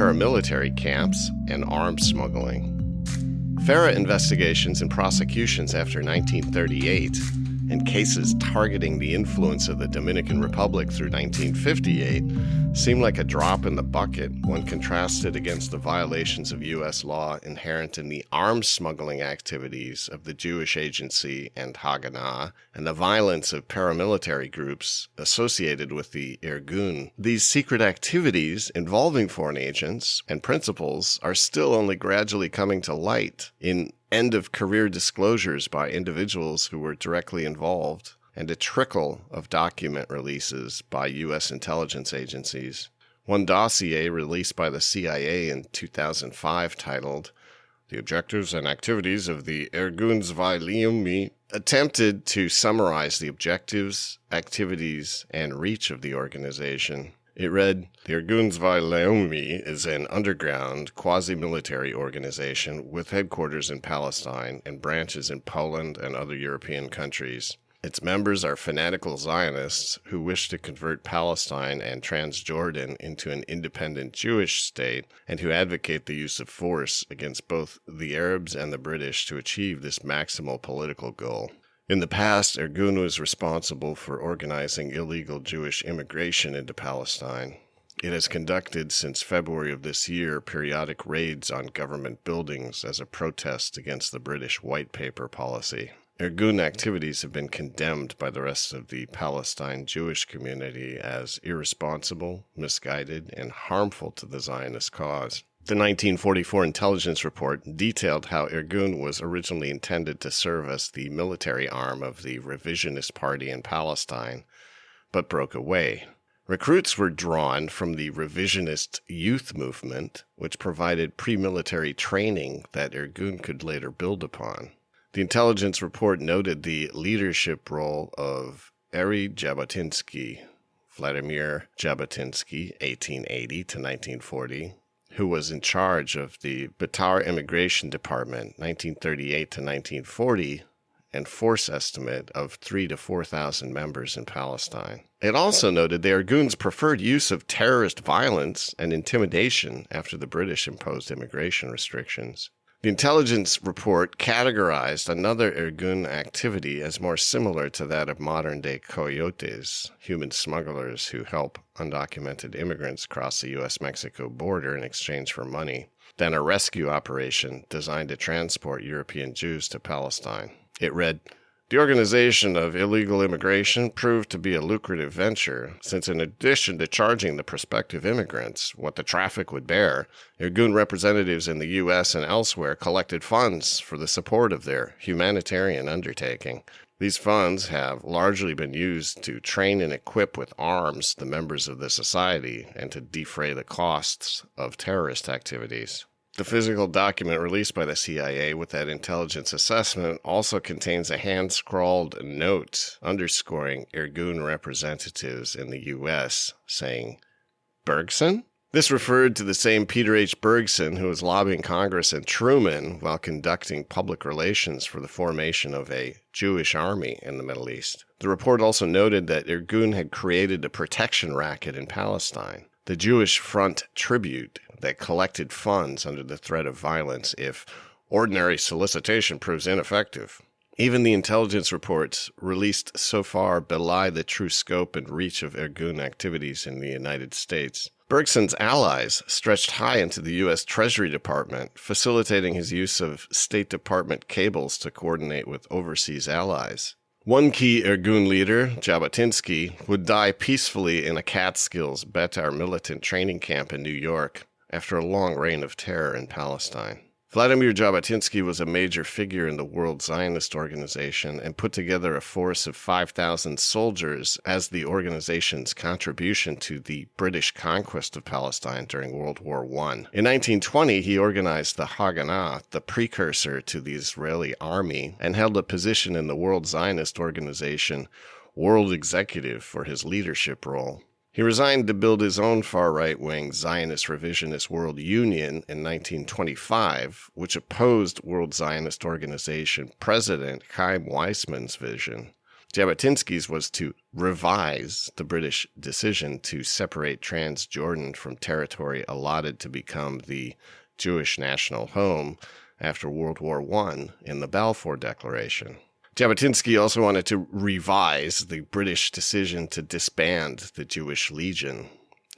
paramilitary camps, and arms smuggling. FARA investigations and prosecutions after 1938 and cases targeting the influence of the Dominican Republic through 1958 seem like a drop in the bucket when contrasted against the violations of U.S. law inherent in the arms smuggling activities of the Jewish Agency and Haganah, and the violence of paramilitary groups associated with the Irgun. These secret activities involving foreign agents and principals are still only gradually coming to light in end-of-career disclosures by individuals who were directly involved, and a trickle of document releases by U.S. intelligence agencies. One dossier released by the CIA in 2005 titled, "The Objectives and Activities of the Ergunzvai attempted to summarize the objectives, activities, and reach of the organization. It read, "The Ergunzvai is an underground, quasi-military organization with headquarters in Palestine and branches in Poland and other European countries. Its members are fanatical Zionists who wish to convert Palestine and Transjordan into an independent Jewish state and who advocate the use of force against both the Arabs and the British to achieve this maximal political goal. In the past, Irgun was responsible for organizing illegal Jewish immigration into Palestine. It has conducted since February of this year periodic raids on government buildings as a protest against the British White Paper policy. Irgun activities have been condemned by the rest of the Palestine Jewish community as irresponsible, misguided, and harmful to the Zionist cause." The 1944 intelligence report detailed how Irgun was originally intended to serve as the military arm of the revisionist party in Palestine, but broke away. Recruits were drawn from the revisionist youth movement, which provided pre-military training that Irgun could later build upon. The intelligence report noted the leadership role of Eri Jabotinsky, Vladimir Jabotinsky, 1880 to 1940, who was in charge of the Betar Immigration Department, 1938 to 1940, and force estimate of 3,000 to 4,000 members in Palestine. It also noted the Irgun's preferred use of terrorist violence and intimidation after the British imposed immigration restrictions. The intelligence report categorized another Irgun activity as more similar to that of modern-day coyotes, human smugglers who help undocumented immigrants cross the U.S.-Mexico border in exchange for money, than a rescue operation designed to transport European Jews to Palestine. It read, "The organization of illegal immigration proved to be a lucrative venture, since in addition to charging the prospective immigrants what the traffic would bear, Irgun representatives in the U.S. and elsewhere collected funds for the support of their humanitarian undertaking. These funds have largely been used to train and equip with arms the members of the society and to defray the costs of terrorist activities." The physical document released by the CIA with that intelligence assessment also contains a hand-scrawled note underscoring Irgun representatives in the U.S., saying, "Bergson?" This referred to the same Peter H. Bergson who was lobbying Congress and Truman while conducting public relations for the formation of a Jewish army in the Middle East. The report also noted that Irgun had created a protection racket in Palestine, the Jewish Front Tribute, that collected funds under the threat of violence if ordinary solicitation proves ineffective. Even the intelligence reports released so far belie the true scope and reach of Irgun activities in the United States. Bergson's allies stretched high into the U.S. Treasury Department, facilitating his use of State Department cables to coordinate with overseas allies. One key Irgun leader, Jabotinsky, would die peacefully in a Catskills Betar militant training camp in New York after a long reign of terror in Palestine. Vladimir Jabotinsky was a major figure in the World Zionist Organization and put together a force of 5,000 soldiers as the organization's contribution to the British conquest of Palestine during World War I. In 1920, he organized the Haganah, the precursor to the Israeli army, and held a position in the World Zionist Organization World Executive for his leadership role. He resigned to build his own far-right-wing Zionist Revisionist World Union in 1925, which opposed World Zionist Organization President Chaim Weizmann's vision. Jabotinsky's was to revise the British decision to separate Transjordan from territory allotted to become the Jewish national home after World War I in the Balfour Declaration. Jabotinsky also wanted to revise the British decision to disband the Jewish Legion.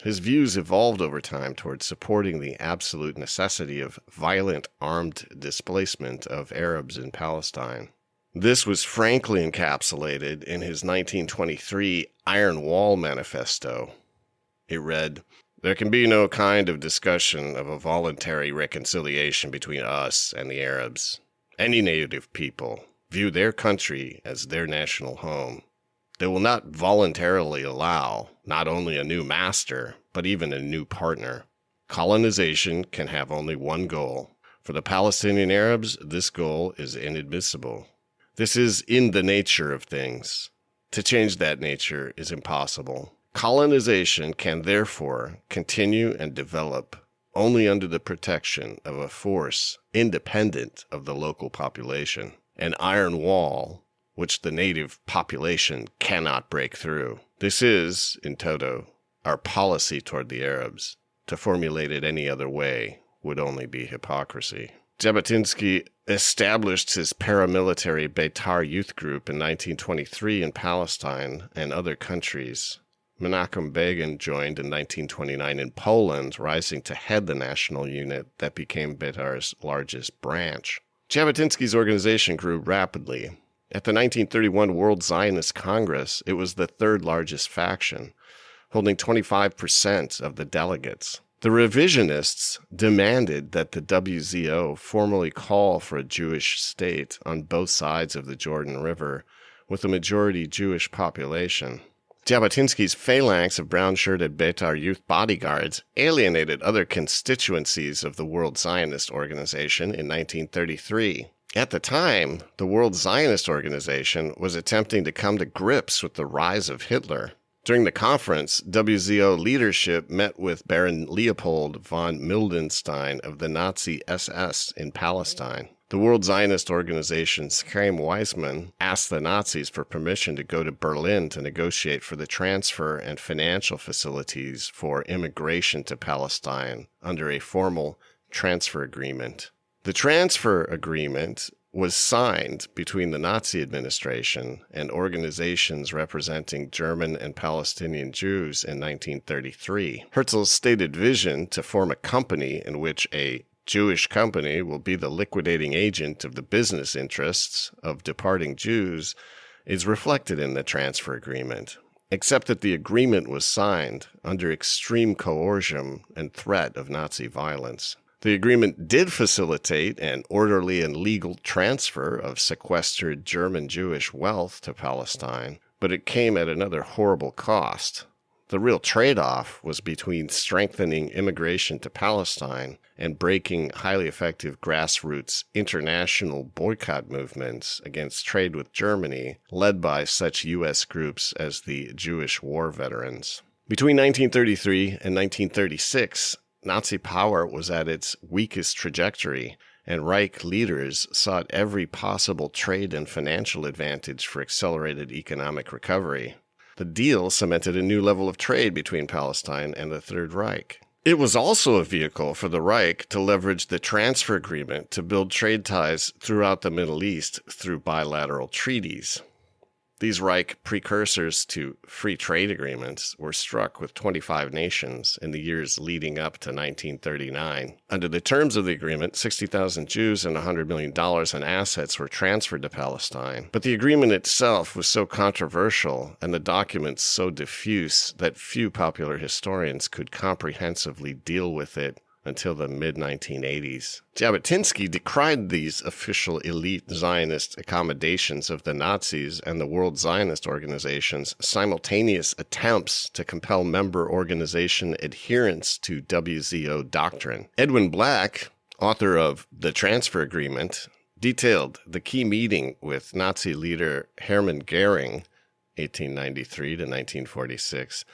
His views evolved over time towards supporting the absolute necessity of violent armed displacement of Arabs in Palestine. This was frankly encapsulated in his 1923 Iron Wall Manifesto. It read, "There can be no kind of discussion of a voluntary reconciliation between us and the Arabs. Any native people view their country as their national home. They will not voluntarily allow not only a new master, but even a new partner. Colonization can have only one goal. For the Palestinian Arabs, this goal is inadmissible. This is in the nature of things. To change that nature is impossible. Colonization can therefore continue and develop only under the protection of a force independent of the local population, an iron wall which the native population cannot break through. This is, in toto, our policy toward the Arabs. To formulate it any other way would only be hypocrisy." Jabotinsky established his paramilitary Beitar youth group in 1923 in Palestine and other countries. Menachem Begin joined in 1929 in Poland, rising to head the national unit that became Beitar's largest branch. Jabotinsky's organization grew rapidly. At the 1931 World Zionist Congress, it was the third largest faction, holding 25% of the delegates. The revisionists demanded that the WZO formally call for a Jewish state on both sides of the Jordan River, with a majority Jewish population. Jabotinsky's phalanx of brown-shirted Beitar youth bodyguards alienated other constituencies of the World Zionist Organization in 1933. At the time, the World Zionist Organization was attempting to come to grips with the rise of Hitler. During the conference, WZO leadership met with Baron Leopold von Mildenstein of the Nazi SS in Palestine. The World Zionist Organization's Chaim Weizmann asked the Nazis for permission to go to Berlin to negotiate for the transfer and financial facilities for immigration to Palestine under a formal transfer agreement. The transfer agreement was signed between the Nazi administration and organizations representing German and Palestinian Jews in 1933. Herzl's stated vision to form a company in which a Jewish company will be the liquidating agent of the business interests of departing Jews is reflected in the transfer agreement, except that the agreement was signed under extreme coercion and threat of Nazi violence. The agreement did facilitate an orderly and legal transfer of sequestered German Jewish wealth to Palestine, but it came at another horrible cost. The real trade-off was between strengthening immigration to Palestine and breaking highly effective grassroots international boycott movements against trade with Germany, led by such U.S. groups as the Jewish War Veterans. Between 1933 and 1936, Nazi power was at its weakest trajectory, and Reich leaders sought every possible trade and financial advantage for accelerated economic recovery. The deal cemented a new level of trade between Palestine and the Third Reich. It was also a vehicle for the Reich to leverage the transfer agreement to build trade ties throughout the Middle East through bilateral treaties. These Reich precursors to free trade agreements were struck with 25 nations in the years leading up to 1939. Under the terms of the agreement, 60,000 Jews and $100 million in assets were transferred to Palestine. But the agreement itself was so controversial and the documents so diffuse that few popular historians could comprehensively deal with it until the mid-1980s. Jabotinsky decried these official elite Zionist accommodations of the Nazis and the World Zionist Organization's simultaneous attempts to compel member organization adherence to WZO doctrine. Edwin Black, author of The Transfer Agreement, detailed the key meeting with Nazi leader Hermann Goering, 1893 to 1946,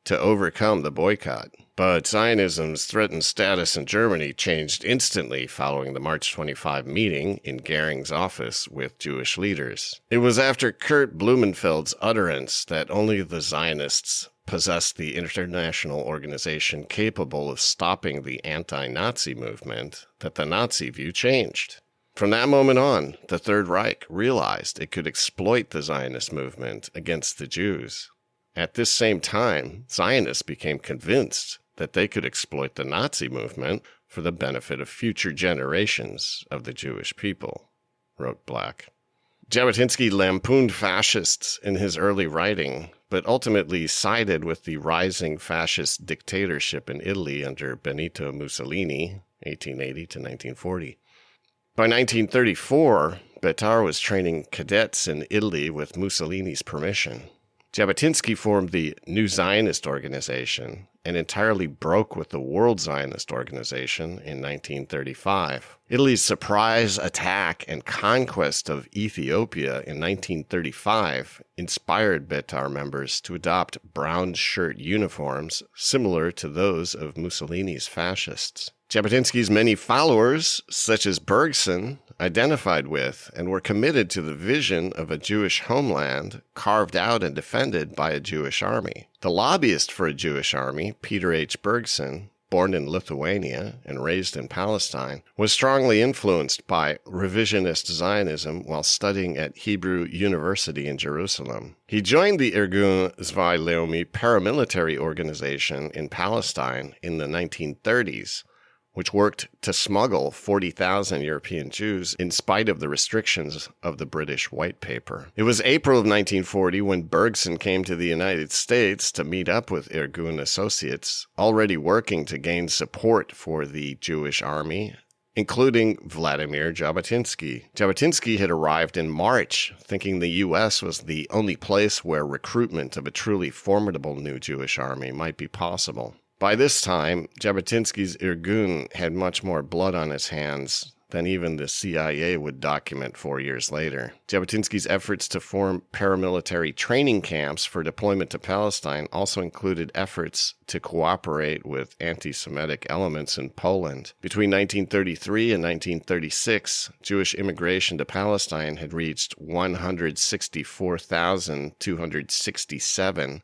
to overcome the boycott. But Zionism's threatened status in Germany changed instantly following the March 25 meeting in Goering's office with Jewish leaders. It was after Kurt Blumenfeld's utterance that only the Zionists possessed the international organization capable of stopping the anti-Nazi movement that the Nazi view changed. From that moment on, the Third Reich realized it could exploit the Zionist movement against the Jews. At this same time, Zionists became convinced that they could exploit the Nazi movement for the benefit of future generations of the Jewish people, wrote Black. Jabotinsky lampooned fascists in his early writing, but ultimately sided with the rising fascist dictatorship in Italy under Benito Mussolini, 1880 to 1940. By 1934, Bettar was training cadets in Italy with Mussolini's permission. Jabotinsky formed the New Zionist Organization and entirely broke with the World Zionist Organization in 1935. Italy's surprise attack and conquest of Ethiopia in 1935 inspired Bettar members to adopt brown shirt uniforms similar to those of Mussolini's fascists. Jabotinsky's many followers, such as Bergson, identified with and were committed to the vision of a Jewish homeland carved out and defended by a Jewish army. The lobbyist for a Jewish army, Peter H. Bergson, born in Lithuania and raised in Palestine, was strongly influenced by revisionist Zionism while studying at Hebrew University in Jerusalem. He joined the Irgun Zvi Leumi paramilitary organization in Palestine in the 1930s, which worked to smuggle 40,000 European Jews in spite of the restrictions of the British White Paper. It was April of 1940 when Bergson came to the United States to meet up with Irgun associates, already working to gain support for the Jewish army, including Vladimir Jabotinsky. Jabotinsky had arrived in March, thinking the U.S. was the only place where recruitment of a truly formidable new Jewish army might be possible. By this time, Jabotinsky's Irgun had much more blood on his hands than even the CIA would document 4 years later. Jabotinsky's efforts to form paramilitary training camps for deployment to Palestine also included efforts to cooperate with anti-Semitic elements in Poland. Between 1933 and 1936, Jewish immigration to Palestine had reached 164,267,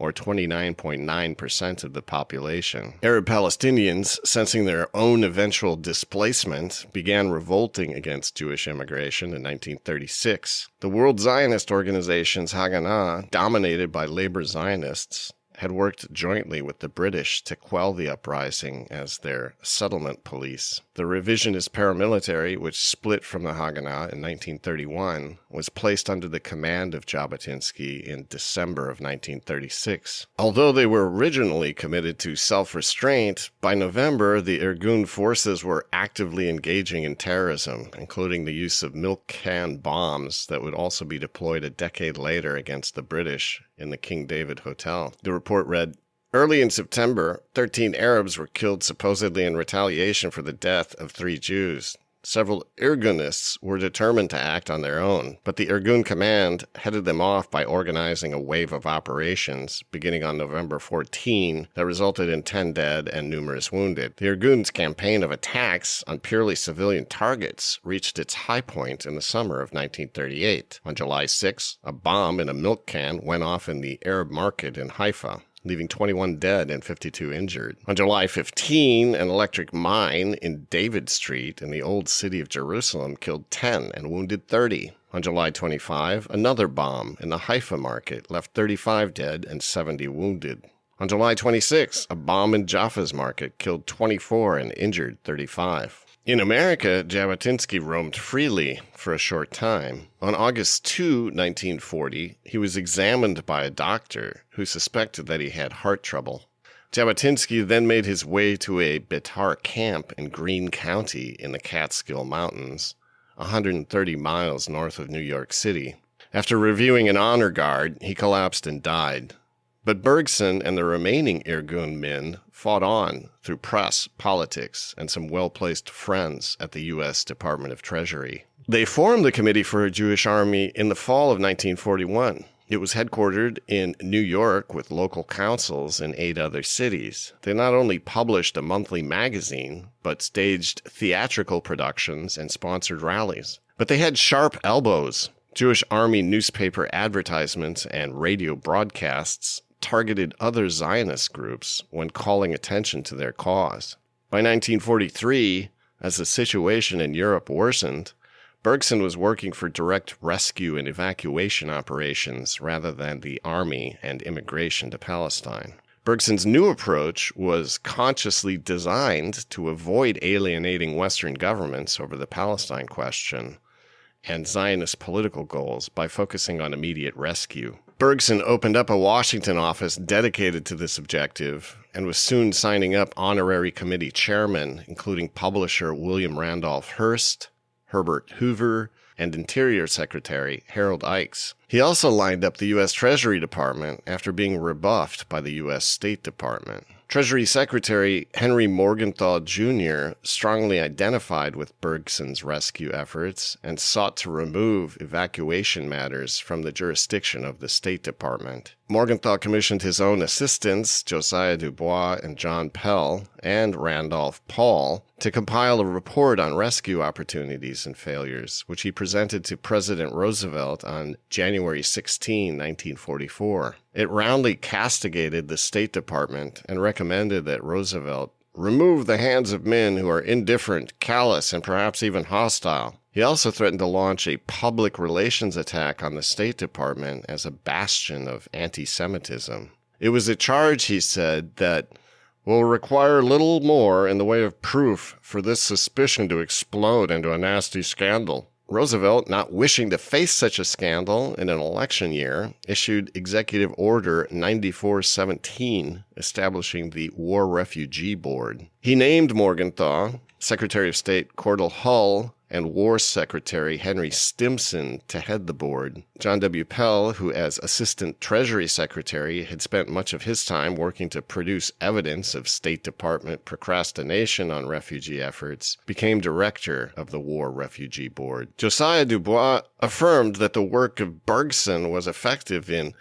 or 29.9% of the population. Arab Palestinians, sensing their own eventual displacement, began revolting against Jewish immigration in 1936. The World Zionist Organization's Haganah, dominated by labor Zionists, had worked jointly with the British to quell the uprising as their settlement police. The revisionist paramilitary, which split from the Haganah in 1931, was placed under the command of Jabotinsky in December of 1936. Although they were originally committed to self-restraint, by November the Irgun forces were actively engaging in terrorism, including the use of milk can bombs that would also be deployed a decade later against the British in the King David Hotel. The report read, "Early in September, 13 Arabs were killed supposedly in retaliation for the death of 3 Jews. Several Irgunists were determined to act on their own, but the Irgun command headed them off by organizing a wave of operations beginning on November 14 that resulted in 10 dead and numerous wounded. The Irgun's campaign of attacks on purely civilian targets reached its high point in the summer of 1938. On July 6, a bomb in a milk can went off in the Arab market in Haifa, leaving 21 dead and 52 injured. On July 15, an electric mine in David Street in the Old City of Jerusalem killed 10 and wounded 30. On July 25, another bomb in the Haifa market left 35 dead and 70 wounded. On July 26, a bomb in Jaffa's market killed 24 and injured 35. In America, Jabotinsky roamed freely for a short time. On August 2, 1940, he was examined by a doctor who suspected that he had heart trouble. Jabotinsky then made his way to a Bettar camp in Greene County in the Catskill Mountains, 130 miles north of New York City. After reviewing an honor guard, he collapsed and died. But Bergson and the remaining Irgun men fought on through press, politics, and some well-placed friends at the U.S. Department of Treasury. They formed the Committee for a Jewish Army in the fall of 1941, It was headquartered in New York with local councils in 8 other cities. They not only published a monthly magazine, but staged theatrical productions and sponsored rallies. But they had sharp elbows. Jewish Army newspaper advertisements and radio broadcasts targeted other Zionist groups when calling attention to their cause. By 1943, as the situation in Europe worsened, Bergson was working for direct rescue and evacuation operations rather than the army and immigration to Palestine. Bergson's new approach was consciously designed to avoid alienating Western governments over the Palestine question and Zionist political goals by focusing on immediate rescue. Bergson opened up a Washington office dedicated to this objective and was soon signing up honorary committee chairmen, including publisher William Randolph Hearst, Herbert Hoover, and Interior Secretary Harold Ickes. He also lined up the U.S. Treasury Department after being rebuffed by the U.S. State Department. Treasury Secretary Henry Morgenthau Jr. strongly identified with Bergson's rescue efforts and sought to remove evacuation matters from the jurisdiction of the State Department. Morgenthau commissioned his own assistants, Josiah Dubois and John Pell, and Randolph Paul, to compile a report on rescue opportunities and failures, which he presented to President Roosevelt on January 16, 1944. It roundly castigated the State Department and recommended that Roosevelt remove the hands of men who are indifferent, callous, and perhaps even hostile. He also threatened to launch a public relations attack on the State Department as a bastion of anti-Semitism. It was a charge, he said, that will require little more in the way of proof for this suspicion to explode into a nasty scandal. Roosevelt, not wishing to face such a scandal in an election year, issued Executive Order 9417, establishing the War Refugee Board. He named Morgenthau, Secretary of State Cordell Hull, and War Secretary Henry Stimson to head the board. John W. Pell, who as Assistant Treasury Secretary had spent much of his time working to produce evidence of State Department procrastination on refugee efforts, became director of the War Refugee Board. Josiah Dubois affirmed that the work of Bergson was effective in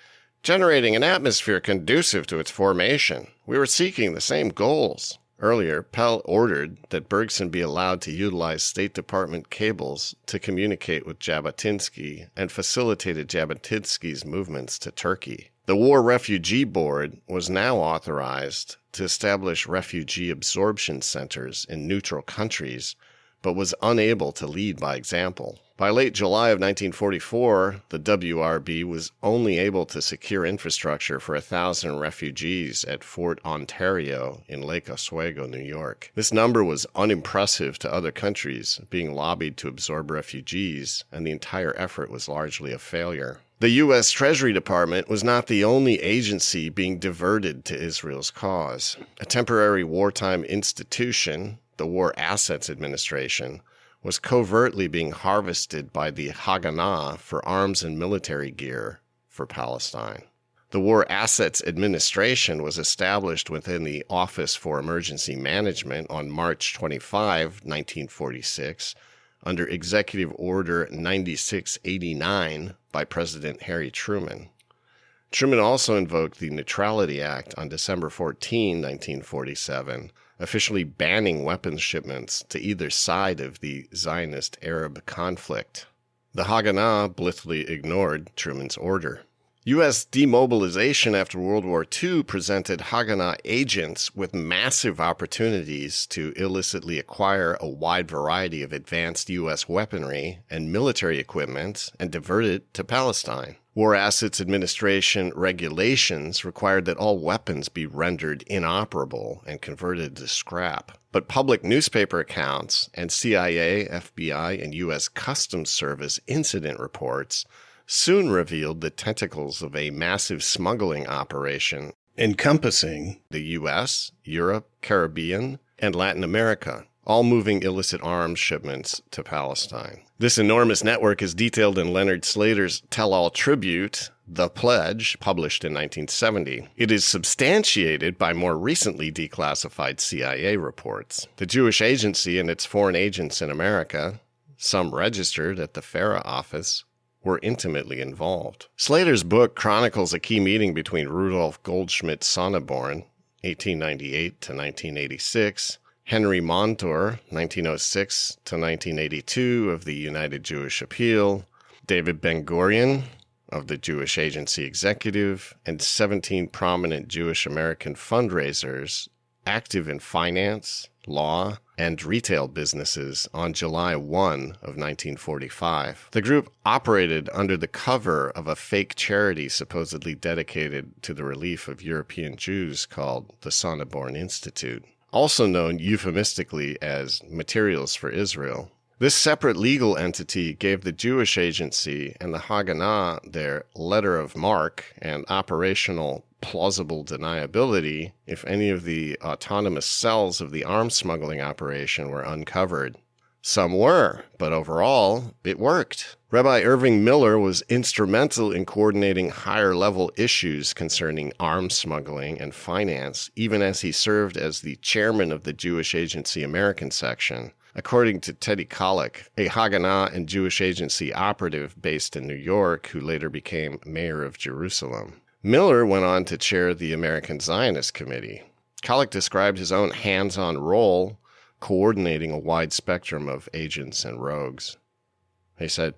generating an atmosphere conducive to its formation. We were seeking the same goals. Earlier, Pell ordered that Bergson be allowed to utilize State Department cables to communicate with Jabotinsky and facilitated Jabotinsky's movements to Turkey. The War Refugee Board was now authorized to establish refugee absorption centers in neutral countries, but was unable to lead by example. By late July of 1944, the WRB was only able to secure infrastructure for 1,000 refugees at Fort Ontario in Lake Oswego, New York. This number was unimpressive to other countries being lobbied to absorb refugees, and the entire effort was largely a failure. The U.S. Treasury Department was not the only agency being diverted to Israel's cause. A temporary wartime institution, the War Assets Administration, was covertly being harvested by the Haganah for arms and military gear for Palestine. The War Assets Administration was established within the Office for Emergency Management on March 25, 1946, under Executive Order 9689 by President Harry Truman. Truman also invoked the Neutrality Act on December 14, 1947, officially banning weapons shipments to either side of the Zionist-Arab conflict. The Haganah blithely ignored Truman's order. U.S. demobilization after World War II presented Haganah agents with massive opportunities to illicitly acquire a wide variety of advanced U.S. weaponry and military equipment and divert it to Palestine. War Assets Administration regulations required that all weapons be rendered inoperable and converted to scrap. But public newspaper accounts and CIA, FBI, and U.S. Customs Service incident reports soon revealed the tentacles of a massive smuggling operation encompassing the U.S., Europe, Caribbean, and Latin America, all moving illicit arms shipments to Palestine. This enormous network is detailed in Leonard Slater's tell-all tribute, The Pledge, published in 1970. It is substantiated by more recently declassified CIA reports. The Jewish Agency and its foreign agents in America, some registered at the FARA office, were intimately involved. Slater's book chronicles a key meeting between Rudolf Goldschmidt Sonneborn, 1898 to 1986, Henry Montour, 1906 to 1982 of the United Jewish Appeal, David Ben-Gurion of the Jewish Agency Executive, and 17 prominent Jewish American fundraisers active in finance, law, and retail businesses on July 1 of 1945. The group operated under the cover of a fake charity supposedly dedicated to the relief of European Jews called the Sonneborn Institute, also known euphemistically as Materials for Israel. This separate legal entity gave the Jewish Agency and the Haganah their letter of marque and operational plausible deniability if any of the autonomous cells of the arms smuggling operation were uncovered. Some were, but overall, it worked. Rabbi Irving Miller was instrumental in coordinating higher-level issues concerning arms smuggling and finance, even as he served as the chairman of the Jewish Agency American section. According to Teddy Kollek, a Haganah and Jewish Agency operative based in New York who later became mayor of Jerusalem. Miller went on to chair the American Zionist Committee. Kollek described his own hands-on role coordinating a wide spectrum of agents and rogues. He said,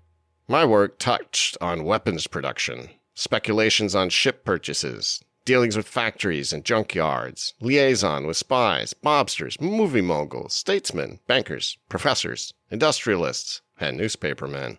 "My work touched on weapons production, speculations on ship purchases, dealings with factories and junkyards, liaison with spies, mobsters, movie moguls, statesmen, bankers, professors, industrialists, and newspapermen,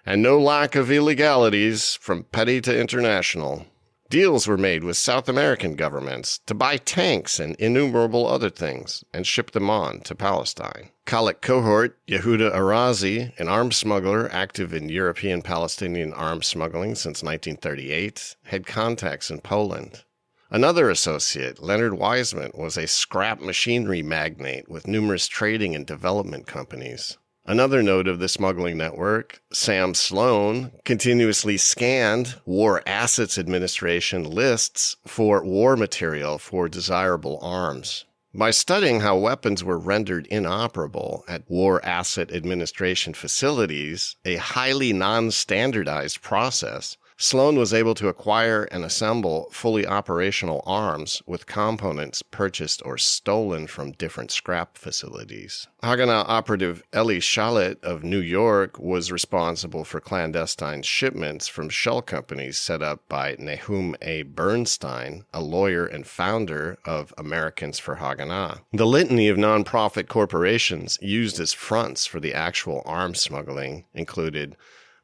and no lack of illegalities from petty to international. Deals were made with South American governments to buy tanks and innumerable other things and ship them on to Palestine." Kollek cohort Yehuda Arazi, an arms smuggler active in European Palestinian arms smuggling since 1938, had contacts in Poland. Another associate, Leonard Wiseman, was a scrap machinery magnate with numerous trading and development companies. Another node of the smuggling network, Sam Sloan, continuously scanned War Assets Administration lists for war material for desirable arms. By studying how weapons were rendered inoperable at War Asset Administration facilities, a highly non-standardized process, Sloan was able to acquire and assemble fully operational arms with components purchased or stolen from different scrap facilities. Haganah operative Eli Shalit of New York was responsible for clandestine shipments from shell companies set up by Nahum A. Bernstein, a lawyer and founder of Americans for Haganah. The litany of nonprofit corporations used as fronts for the actual arms smuggling included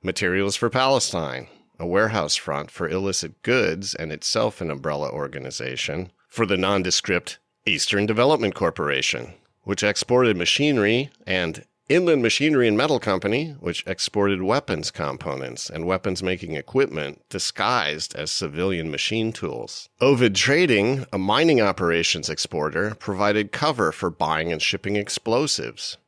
Materials for Palestine, a warehouse front for illicit goods and itself an umbrella organization for the nondescript Eastern Development Corporation, which exported machinery, and Inland Machinery and Metal Company, which exported weapons components and weapons-making equipment disguised as civilian machine tools. Ovid Trading, a mining operations exporter, provided cover for buying and shipping explosives.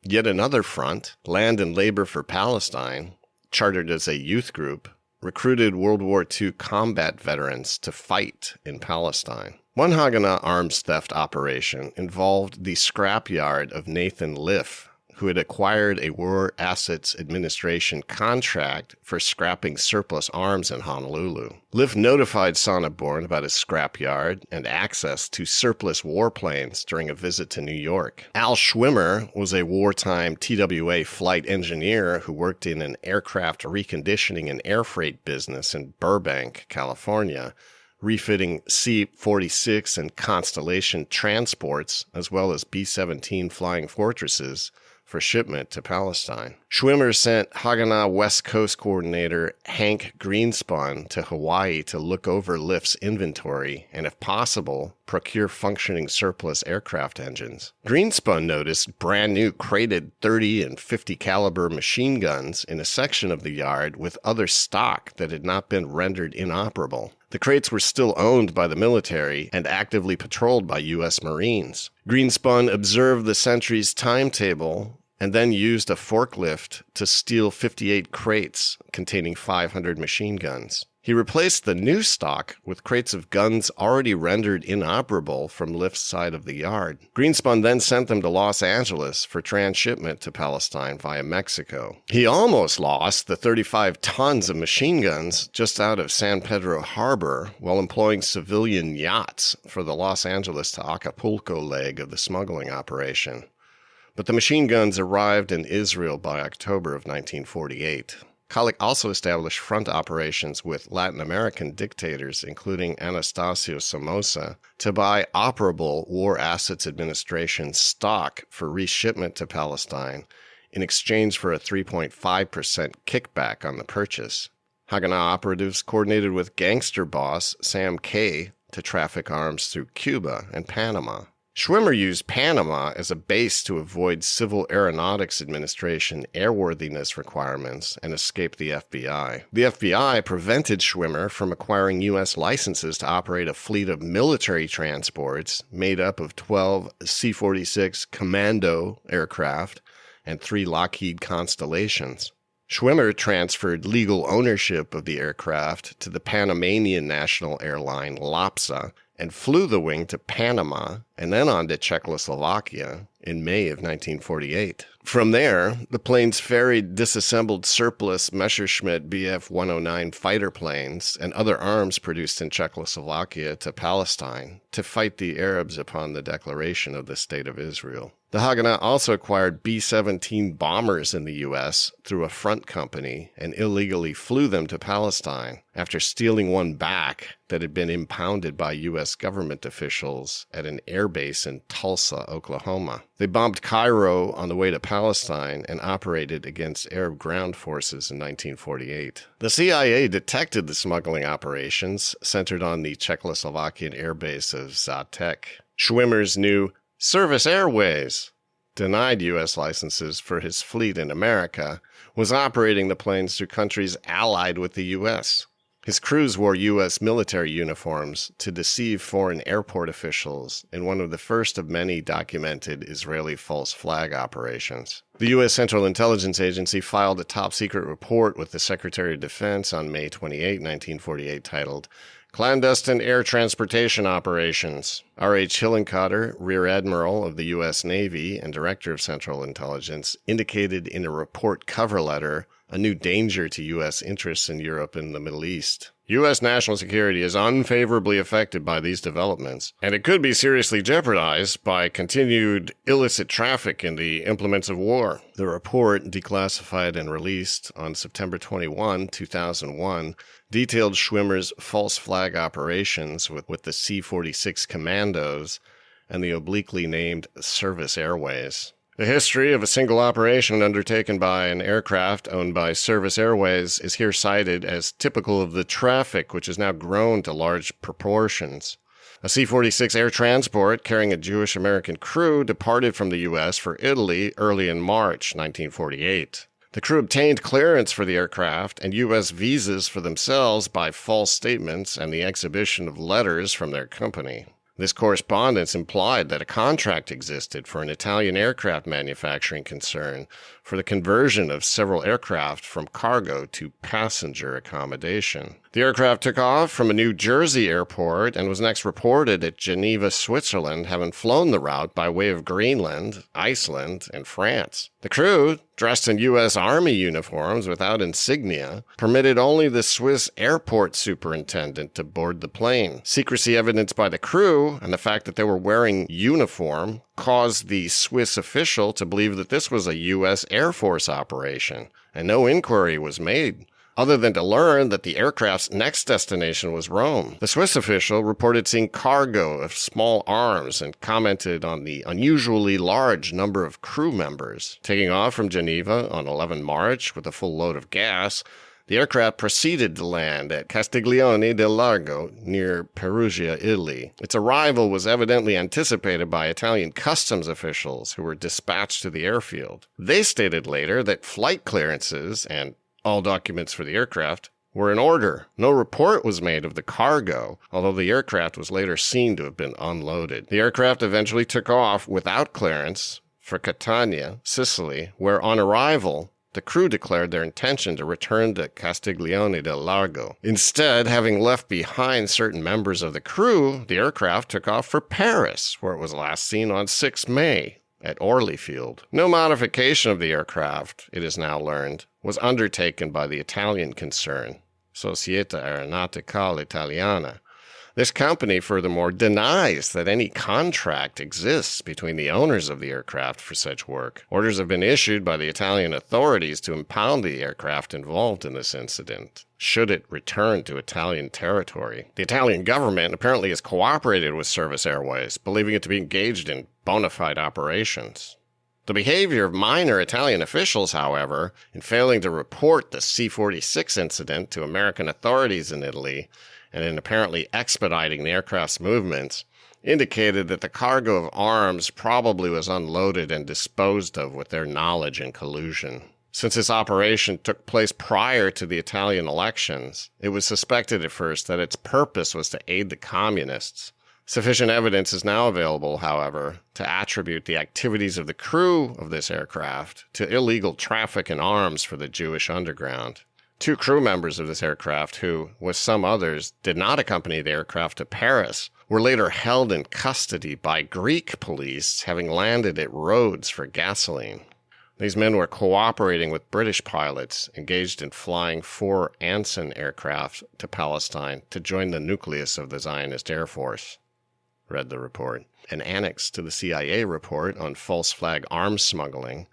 Yet another front, Land and Labor for Palestine, chartered as a youth group, recruited World War II combat veterans to fight in Palestine. One Haganah arms theft operation involved the scrapyard of Nathan Liff, who had acquired a War Assets Administration contract for scrapping surplus arms in Honolulu. Liff notified Sonneborn about his scrapyard and access to surplus warplanes during a visit to New York. Al Schwimmer was a wartime TWA flight engineer who worked in an aircraft reconditioning and air freight business in Burbank, California, refitting C-46 and Constellation transports, as well as B-17 Flying Fortresses, for shipment to Palestine. Schwimmer sent Haganah West Coast coordinator Hank Greenspun to Hawaii to look over Liff's inventory and, if possible, procure functioning surplus aircraft engines. Greenspun noticed brand new crated 30 and 50 caliber machine guns in a section of the yard with other stock that had not been rendered inoperable. The crates were still owned by the military and actively patrolled by U.S. Marines. Greenspun observed the sentry's timetable and then used a forklift to steal 58 crates containing 500 machine guns. He replaced the new stock with crates of guns already rendered inoperable from Lift's side of the yard. Greenspun then sent them to Los Angeles for transshipment to Palestine via Mexico. He almost lost the 35 tons of machine guns just out of San Pedro Harbor while employing civilian yachts for the Los Angeles to Acapulco leg of the smuggling operation. But the machine guns arrived in Israel by October of 1948. Kalik also established front operations with Latin American dictators, including Anastasio Somoza, to buy operable War Assets Administration stock for reshipment to Palestine in exchange for a 3.5% kickback on the purchase. Haganah operatives coordinated with gangster boss Sam Kay to traffic arms through Cuba and Panama. Schwimmer used Panama as a base to avoid Civil Aeronautics Administration airworthiness requirements and escape the FBI. The FBI prevented Schwimmer from acquiring U.S. licenses to operate a fleet of military transports made up of 12 C-46 Commando aircraft and 3 Lockheed Constellations. Schwimmer transferred legal ownership of the aircraft to the Panamanian national airline LAPSA and flew the wing to Panama and then on to Czechoslovakia in May of 1948. From there, the planes ferried disassembled surplus Messerschmitt Bf-109 fighter planes and other arms produced in Czechoslovakia to Palestine to fight the Arabs upon the declaration of the State of Israel. The Haganah also acquired B-17 bombers in the U.S. through a front company and illegally flew them to Palestine after stealing one back that had been impounded by U.S. government officials at an airbase in Tulsa, Oklahoma. They bombed Cairo on the way to Palestine and operated against Arab ground forces in 1948. The CIA detected the smuggling operations centered on the Czechoslovakian airbase of Zatek. Schwimmer's new Service Airways, denied U.S. licenses for his fleet in America, was operating the planes through countries allied with the U.S. His crews wore U.S. military uniforms to deceive foreign airport officials in one of the first of many documented Israeli false flag operations. The U.S. Central Intelligence Agency filed a top-secret report with the Secretary of Defense on May 28, 1948, titled Clandestine Air Transportation Operations. R.H. Hillenkotter, Rear Admiral of the U.S. Navy and Director of Central Intelligence, indicated in a report cover letter a new danger to U.S. interests in Europe and the Middle East. U.S. national security is unfavorably affected by these developments, and it could be seriously jeopardized by continued illicit traffic in the implements of war. The report, declassified and released on September 21, 2001, detailed Schwimmer's false flag operations with the C-46 Commandos and the obliquely named Service Airways. The history of a single operation undertaken by an aircraft owned by Service Airways is here cited as typical of the traffic which has now grown to large proportions. A C-46 air transport carrying a Jewish-American crew departed from the U.S. for Italy early in March 1948. The crew obtained clearance for the aircraft and U.S. visas for themselves by false statements and the exhibition of letters from their company. This correspondence implied that a contract existed for an Italian aircraft manufacturing concern for the conversion of several aircraft from cargo to passenger accommodation. The aircraft took off from a New Jersey airport and was next reported at Geneva, Switzerland, having flown the route by way of Greenland, Iceland, and France. The crew, dressed in U.S. Army uniforms without insignia, permitted only the Swiss airport superintendent to board the plane. Secrecy evidenced by the crew and the fact that they were wearing uniform caused the Swiss official to believe that this was a U.S. Air Force operation, and no inquiry was made, other than to learn that the aircraft's next destination was Rome. The Swiss official reported seeing cargo of small arms and commented on the unusually large number of crew members. Taking off from Geneva on 11 March with a full load of gas, the aircraft proceeded to land at Castiglione del Largo near Perugia, Italy. Its arrival was evidently anticipated by Italian customs officials who were dispatched to the airfield. They stated later that flight clearances and all documents for the aircraft were in order. No report was made of the cargo, although the aircraft was later seen to have been unloaded. The aircraft eventually took off without clearance for Catania, Sicily, where on arrival, the crew declared their intention to return to Castiglione del Largo. Instead, having left behind certain members of the crew, the aircraft took off for Paris, where it was last seen on 6 May at Orly Field. No modification of the aircraft, it is now learned, was undertaken by the Italian concern, Società Aeronauticale Italiana. This company, furthermore, denies that any contract exists between the owners of the aircraft for such work. Orders have been issued by the Italian authorities to impound the aircraft involved in this incident, should it return to Italian territory. The Italian government apparently has cooperated with Service Airways, believing it to be engaged in bona fide operations. The behavior of minor Italian officials, however, in failing to report the C-46 incident to American authorities in Italy, and in apparently expediting the aircraft's movements, indicated that the cargo of arms probably was unloaded and disposed of with their knowledge and collusion. Since this operation took place prior to the Italian elections, it was suspected at first that its purpose was to aid the communists. Sufficient evidence is now available, however, to attribute the activities of the crew of this aircraft to illegal traffic in arms for the Jewish underground. 2 crew members of this aircraft who, with some others, did not accompany the aircraft to Paris, were later held in custody by Greek police, having landed at Rhodes for gasoline. These men were cooperating with British pilots engaged in flying 4 Anson aircraft to Palestine to join the nucleus of the Zionist Air Force, read the report. An annex to the CIA report on false flag arms smuggling,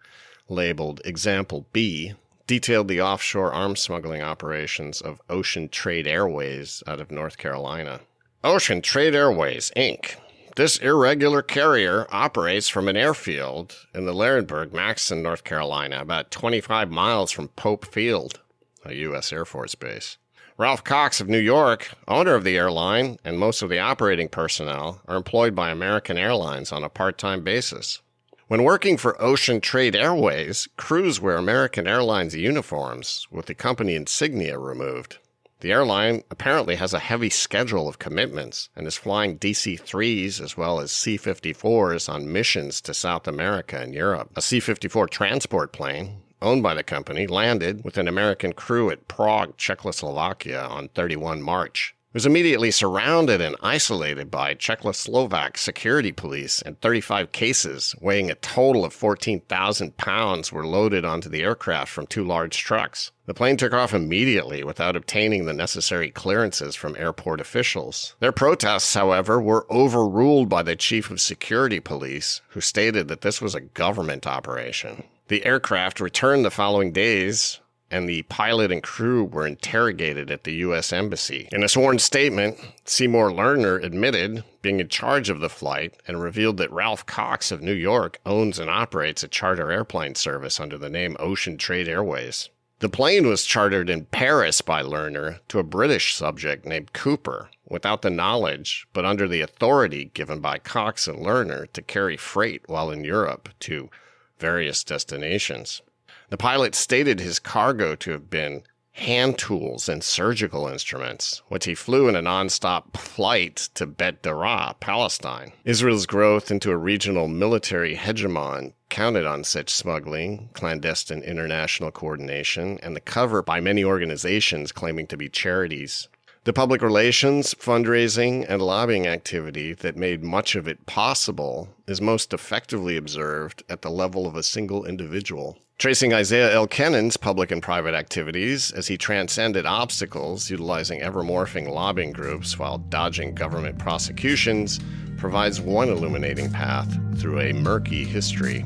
labeled Example B, detailed the offshore arms smuggling operations of Ocean Trade Airways out of North Carolina. Ocean Trade Airways, Inc. This irregular carrier operates from an airfield in the Laurinburg-Maxon, North Carolina, about 25 miles from Pope Field, a U.S. Air Force base. Ralph Cox of New York, owner of the airline, and most of the operating personnel are employed by American Airlines on a part-time basis. When working for Ocean Trade Airways, crews wear American Airlines uniforms with the company insignia removed. The airline apparently has a heavy schedule of commitments and is flying DC-3s as well as C-54s on missions to South America and Europe. A C-54 transport plane, owned by the company, landed with an American crew at Prague, Czechoslovakia on 31 March. It was immediately surrounded and isolated by Czechoslovak security police, and 35 cases weighing a total of 14,000 pounds were loaded onto the aircraft from 2 large trucks. The plane took off immediately without obtaining the necessary clearances from airport officials. Their protests, however, were overruled by the chief of security police, who stated that this was a government operation. The aircraft returned the following days, and the pilot and crew were interrogated at the U.S. Embassy. In a sworn statement, Seymour Lerner admitted being in charge of the flight and revealed that Ralph Cox of New York owns and operates a charter airplane service under the name Ocean Trade Airways. The plane was chartered in Paris by Lerner to a British subject named Cooper, without the knowledge but under the authority given by Cox and Lerner to carry freight while in Europe to various destinations. The pilot stated his cargo to have been hand tools and surgical instruments, which he flew in a non-stop flight to Bet Dara, Palestine. Israel's growth into a regional military hegemon counted on such smuggling, clandestine international coordination, and the cover by many organizations claiming to be charities. The public relations, fundraising, and lobbying activity that made much of it possible is most effectively observed at the level of a single individual. Tracing Isaiah L. Kennan's public and private activities as he transcended obstacles utilizing ever-morphing lobbying groups while dodging government prosecutions provides one illuminating path through a murky history.